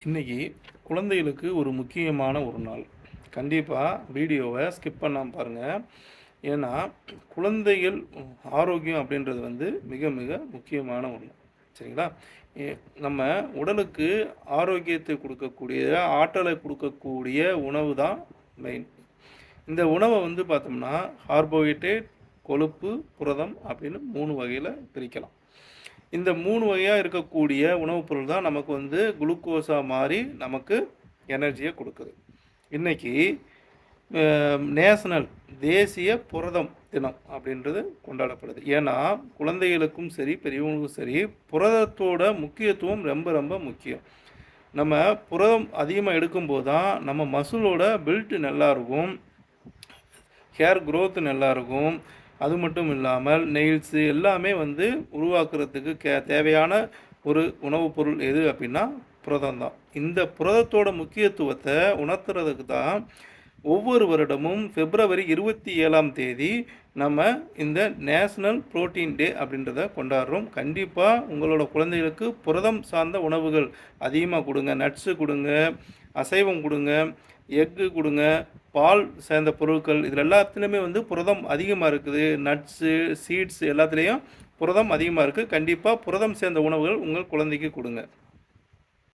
இன்னைக்கு குழந்தைகளுக்கு ஒரு முக்கியமான ஒரு நாள். கண்டிப்பா வீடியோவ ஸ்கிப் பண்ணாம பாருங்க. ஏன்னா, குழந்தைகள் ஆரோக்கியம் அப்படின்றது வந்து மிக மிக முக்கியமான ஒண்ணு. சரிங்களா? எ நம்ம உடலுக்கு ஆரோக்கியத்தை குடுக்கக்கூடிய, ஆற்றலை குடுக்கக்கூடிய உணவு தான் மெயின். இந்த உணவ வந்து பார்த்தோம்னா, கார்போஹைட்ரேட், கொழுப்பு, புரதம் அப்படின்னு 3 வகையில பிரிக்கலாம். இந்த 3 வகையா இருக்கக்கூடிய உணவுப் பொருள் தான் நமக்கு வந்து குளுக்கோஸா மாறி நமக்கு எனர்ஜிய குடுக்குது. இன்னைக்கு அ நேஷனல் தேசிய புரதம் தினம் அப்படின்றது கொண்டாடப்படுது. ஏன்னா, குழந்தைகளுக்கும் சரி, பெரியவங்களுக்கும் சரி, புரதத்தோட முக்கியத்துவம் ரொம்ப ரொம்ப முக்கியம். நம்ம புரதம் அதிகமா எடுக்கும்போது தான் நம்ம மசிலோட பில்ட் நல்லா இருக்கும். ஹேர் குரோத் நல்லாயிருக்கும். அது மட்டும் இல்லாமல் நெயில்ஸு எல்லாமே வந்து உருவாக்குறதுக்கு தேவையான ஒரு உணவுப் பொருள் எது அப்படின்னா புரதம் தான். இந்த புரதத்தோட முக்கியத்துவத்த உணர்த்துறதுக்கு தான் ஒவ்வொரு வருடமும் பிப்ரவரி 27ஆம் தேதி நம்ம இந்த நேஷனல் புரோட்டீன் டே அப்படின்றத கொண்டாடுறோம். கண்டிப்பா உங்களோட குழந்தைகளுக்கு புரதம் சார்ந்த உணவுகள் அதிகமா குடுங்க. நட்ஸு குடுங்க, அசைவம் குடுங்க, எக்கு குடுங்க, பால் சேர்ந்த பொருட்கள் இதில எல்லாத்துலயுமே வந்து புரதம் அதிகமா இருக்குது. நட்ஸு, சீட்ஸ் எல்லாத்துலயும் புரதம் அதிகமா இருக்கு. கண்டிப்பா புரதம் சேர்ந்த உணவுகள் உங்கள் குழந்தைக்கு குடுங்க.